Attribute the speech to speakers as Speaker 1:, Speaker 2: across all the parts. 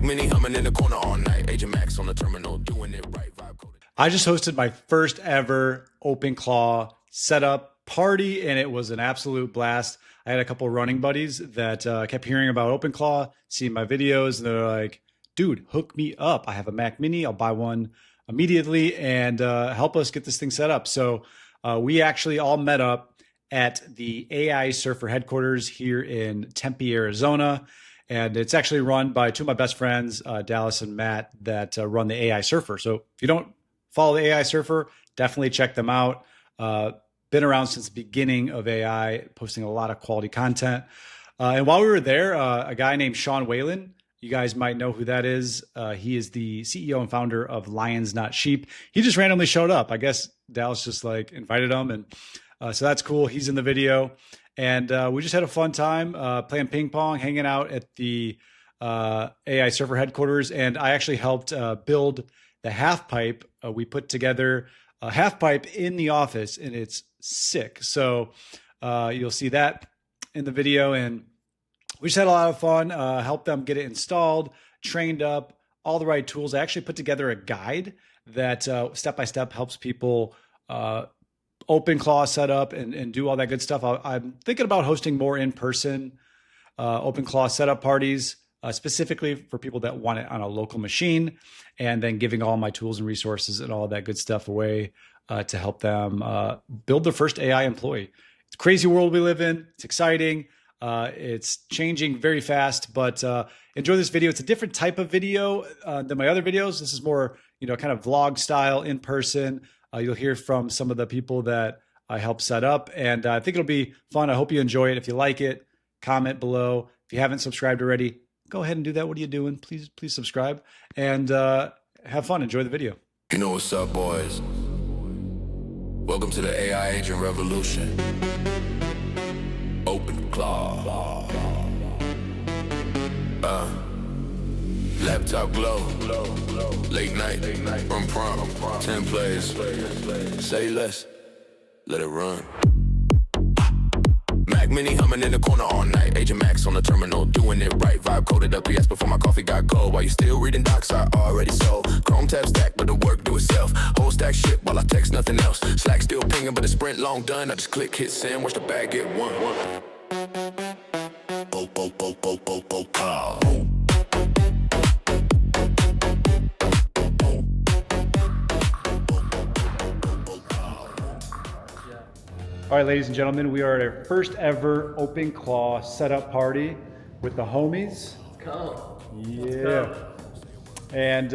Speaker 1: Mac Mini humming in the corner all night. Agent Max on the terminal doing it right. Vibe coded.
Speaker 2: I just hosted my first ever OpenClaw setup party, and it was an absolute blast. I had a couple of running buddies that kept hearing about OpenClaw, seeing my videos, and they're like, dude, hook me up. I have a Mac Mini. I'll buy one immediately and help us get this thing set up. So we actually all met up at the AI Surfer headquarters here in Tempe, Arizona. And it's actually run by two of my best friends, Dallas and Matt, that run the AI Surfer. So if you don't follow the AI Surfer, definitely check them out. Been around since the beginning of AI, posting a lot of quality content. And while we were there, a guy named Sean Whalen, you guys might know who that is. He is the CEO and founder of Lions Not Sheep. He just randomly showed up. I guess Dallas just like invited him. And so that's cool. He's in the video. And we just had a fun time playing ping pong, hanging out at the AI Surfer headquarters. And I actually helped build the half pipe. We put together a half pipe in the office, and it's sick. So you'll see that in the video. And we just had a lot of fun, helped them get it installed, trained up, all the right tools. I actually put together a guide that step-by-step helps people OpenClaw set up and do all that good stuff. I'm thinking about hosting more in-person OpenClaw setup parties, specifically for people that want it on a local machine, and then giving all my tools and resources and all that good stuff away to help them build their first AI employee. It's a crazy world we live in. It's exciting. It's changing very fast, but enjoy this video. It's a different type of video than my other videos. This is more, kind of vlog style in person. You'll hear from some of the people that I helped set up, and I think it'll be fun. I hope you enjoy it. If you like it, comment below. If you haven't subscribed already, go ahead and do that. What are you doing? Please subscribe and have fun. Enjoy the video.
Speaker 1: You know what's up, boys? Welcome to the AI agent revolution. OpenClaw. Laptop glow. Late night. From prom. 10 plays. Say less. Let it run. Mac Mini humming in the corner all night. Agent Max on the terminal doing it right. Vibe coded up PS before my coffee got cold. While you still reading docs, I already sold. Chrome tab stack, but the work do itself. Whole stack shit while I text nothing else. Slack still pinging, but the sprint long done. I just click, hit send, watch the bag get one.
Speaker 2: All right, ladies and gentlemen, we are at our first ever OpenClaw setup party with the homies.
Speaker 3: Come.
Speaker 2: Yeah. And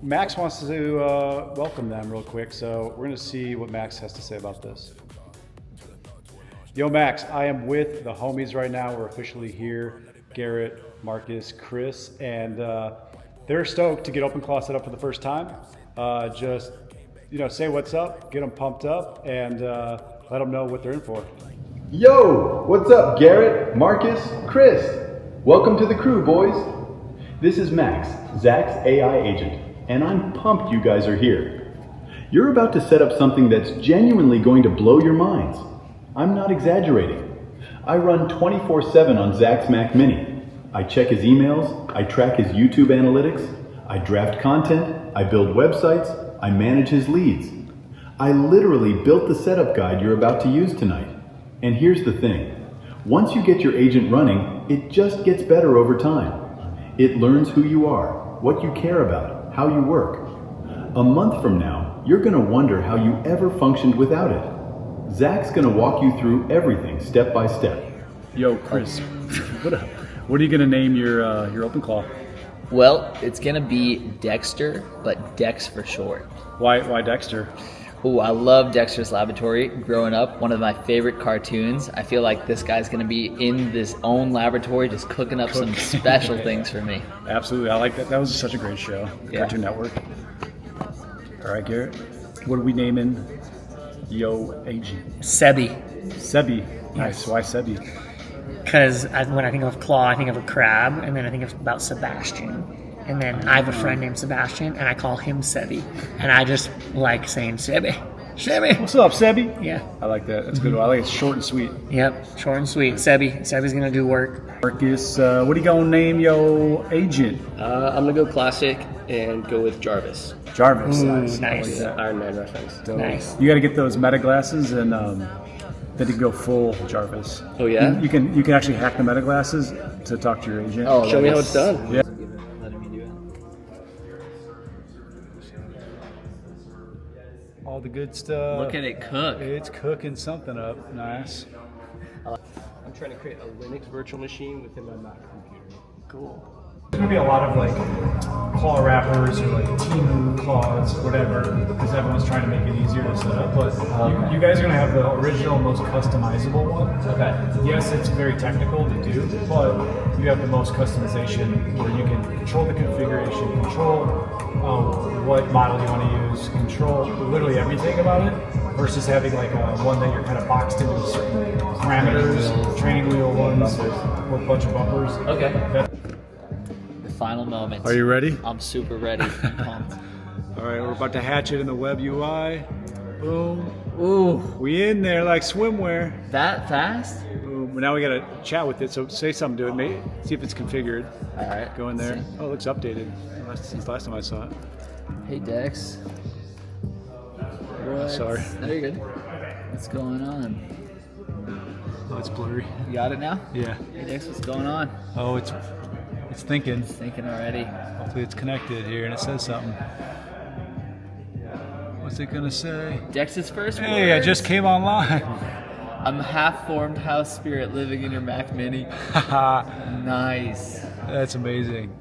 Speaker 2: Max wants to welcome them real quick, so we're gonna see what Max has to say about this. Yo, Max, I am with the homies right now. We're officially here. Garrett, Marcus, Chris, and they're stoked to get OpenClaw set up for the first time. Just, say what's up, get them pumped up, and let them know what they're in for.
Speaker 4: Yo, what's up, Garrett, Marcus, Chris? Welcome to the crew, boys. This is Max, Zach's AI agent, and I'm pumped you guys are here. You're about to set up something that's genuinely going to blow your minds. I'm not exaggerating. I run 24/7 on Zach's Mac Mini. I check his emails, I track his YouTube analytics, I draft content, I build websites, I manage his leads. I literally built the setup guide you're about to use tonight. And here's the thing. Once you get your agent running, it just gets better over time. It learns who you are, what you care about, how you work. A month from now, you're gonna wonder how you ever functioned without it. Zach's gonna walk you through everything step by step.
Speaker 2: Yo, Chris, what are you gonna name your OpenClaw?
Speaker 3: Well, it's gonna be Dexter, but Dex for short.
Speaker 2: Why Dexter?
Speaker 3: Ooh, I love Dexter's Laboratory. Growing up, one of my favorite cartoons. I feel like this guy's gonna be in this own laboratory just cooking up some special things for me.
Speaker 2: Absolutely, I like that. That was such a great show,
Speaker 3: Yeah.
Speaker 2: Cartoon Network. All right, Garrett, what are we naming Yo Agent?
Speaker 5: Sebi,
Speaker 2: Sebi. Nice, why Sebi?
Speaker 5: because when I think of claw, I think of a crab, and then I think about Sebastian. And then I have a friend named Sebastian, and I call him Sebi. And I just like saying Sebi. Sebi.
Speaker 2: What's up, Sebi?
Speaker 5: Yeah.
Speaker 2: I like that. That's a good one. I like it short and sweet.
Speaker 5: Yep. Short and sweet. Sebi's gonna do work.
Speaker 2: Marcus, what are you gonna name your agent?
Speaker 6: I'm gonna go classic and go with Jarvis.
Speaker 2: Jarvis.
Speaker 5: Nice.
Speaker 6: Iron Man reference.
Speaker 2: Dope.
Speaker 5: Nice.
Speaker 2: You got to get those meta glasses, and then you can go full Jarvis.
Speaker 6: Oh yeah.
Speaker 2: You can actually hack the meta glasses to talk to your agent.
Speaker 6: Oh, show me how it's done.
Speaker 2: Yeah. All the good stuff.
Speaker 3: Look at it cook.
Speaker 2: It's cooking something up. Nice.
Speaker 6: I'm trying to create a Linux virtual machine within my Mac computer.
Speaker 2: Cool. There's gonna be a lot of like claw wrappers or like Timu claws, whatever, because everyone's trying to make it easier to set up. But you guys are gonna have the original, most customizable one.
Speaker 6: Okay.
Speaker 2: Yes, it's very technical to do, but you have the most customization where you can control the configuration, control what model you want to use, control literally everything about it, versus having like one that you're kind of boxed into certain parameters, training wheel ones with a bunch of bumpers.
Speaker 3: Okay. The final moments.
Speaker 2: Are you ready?
Speaker 3: I'm super ready. I'm pumped.
Speaker 2: All right, we're about to hatch it in the web UI. Boom.
Speaker 3: Ooh,
Speaker 2: We in there like swimwear.
Speaker 3: that fast?
Speaker 2: Boom. Now we gotta chat with it. So say something to it. Maybe see if it's configured.
Speaker 3: All right.
Speaker 2: Go in there.
Speaker 3: See.
Speaker 2: Oh, it looks updated. Since last time I saw it.
Speaker 3: Hey Dex. What?
Speaker 2: Sorry.
Speaker 3: No, you're good. What's going on?
Speaker 2: Oh, it's blurry.
Speaker 3: You got it now?
Speaker 2: Yeah.
Speaker 3: Hey Dex, what's going on?
Speaker 2: Oh, it's thinking.
Speaker 3: Thinking already.
Speaker 2: Hopefully it's connected here and it says something. What's it gonna say?
Speaker 3: Dex's first
Speaker 2: Hey, I
Speaker 3: words.
Speaker 2: just came online.
Speaker 3: I'm a half-formed house spirit living in your Mac Mini. Nice.
Speaker 2: That's amazing.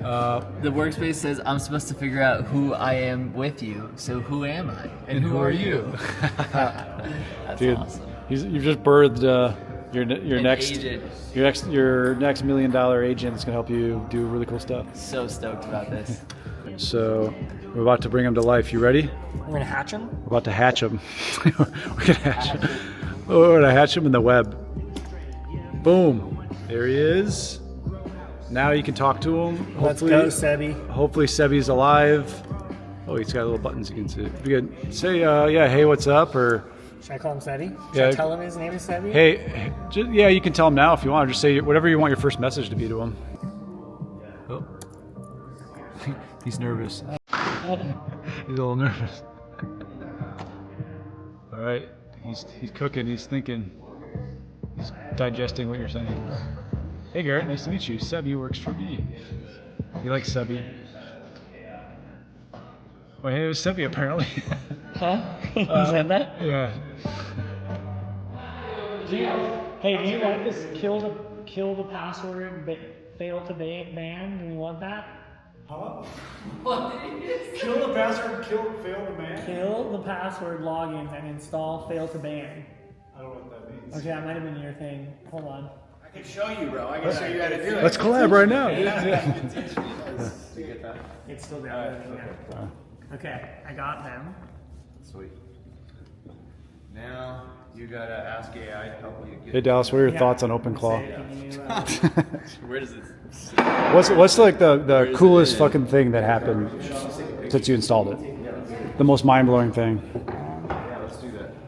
Speaker 3: The workspace says I'm supposed to figure out who I am with you. So who am I? And who are you? That's
Speaker 2: Dude,
Speaker 3: awesome.
Speaker 2: you've just birthed your
Speaker 3: An
Speaker 2: next
Speaker 3: agent.
Speaker 2: your next $1 million agent is gonna help you do really cool stuff.
Speaker 3: So stoked about this.
Speaker 2: So we're about to bring him to life. You ready?
Speaker 5: We're gonna hatch him.
Speaker 2: We're about to hatch him. We're gonna hatch him. We're gonna hatch him in the web. Boom. There he is. Now you can talk to him.
Speaker 5: Let's go, Sebi.
Speaker 2: Hopefully Sebi's alive. Oh, he's got little buttons you can see. You can say, yeah, hey, what's up? Or,
Speaker 5: Should I call him Sebi? Should
Speaker 2: Yeah.
Speaker 5: I tell him his name is Sebi?
Speaker 2: hey, yeah, you can tell him now if you want. Just say whatever you want your first message to be to him. Oh. He's nervous. He's a little nervous. All right, he's cooking. He's thinking. He's digesting what you're saying. Hey Garrett, nice to meet you. Sebi works for me. You like Sebi? Well, hey, it was Sebi apparently.
Speaker 5: Huh? You said that?
Speaker 2: Yeah.
Speaker 5: Hey, do you want this kill the password, fail to ban? Do you want that?
Speaker 2: Huh? Kill the password, fail the man?
Speaker 5: Kill the password logins and install fail to ban.
Speaker 2: I don't know what that means.
Speaker 5: Okay, that might have been your thing. Hold on.
Speaker 7: I can show you, bro. I can show you how to do it.
Speaker 2: Let's collab right now.
Speaker 5: It's still there. Okay, I got them.
Speaker 7: Sweet. Now you gotta ask AI to help you get.
Speaker 2: Hey Dallas, what are your
Speaker 5: Yeah.
Speaker 2: thoughts on OpenClaw?
Speaker 5: Say, can you,
Speaker 6: Where does this?
Speaker 2: What's like the coolest fucking thing that happened since you installed it? The most mind-blowing thing.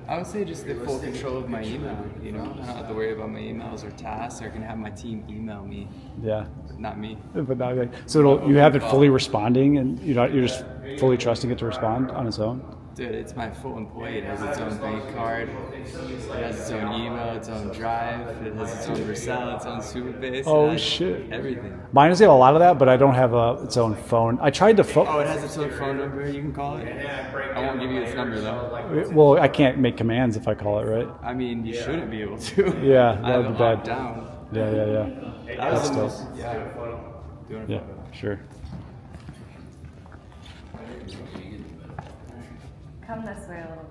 Speaker 8: I would say just the full control of my email. You know, I don't have to worry about my emails or tasks. I can have my team email me,
Speaker 2: Yeah.
Speaker 8: but not me.
Speaker 2: But now, like, so you have it fully responding, and you're just fully trusting it to respond on its own.
Speaker 8: Dude, it's my full employee. It has its own bank card. It has its own email, its own drive. It has its own Vercel, its own Superbase.
Speaker 2: Oh,
Speaker 8: it has
Speaker 2: shit.
Speaker 8: Everything.
Speaker 2: Mine does have a lot of that, but I don't have its own phone. I tried to phone.
Speaker 8: Oh, it has its own phone number. You can call it. I won't give you its number though.
Speaker 2: Well, I can't make commands if I call it, right?
Speaker 8: I mean, you shouldn't be able to.
Speaker 2: Yeah,
Speaker 8: I
Speaker 2: that would
Speaker 8: have
Speaker 2: be
Speaker 8: it
Speaker 2: bad.
Speaker 8: locked down.
Speaker 2: Yeah.
Speaker 8: That was
Speaker 2: That's
Speaker 8: the
Speaker 2: dope.
Speaker 8: most. Yeah. Doing it
Speaker 2: Yeah, sure.
Speaker 9: Come this way a little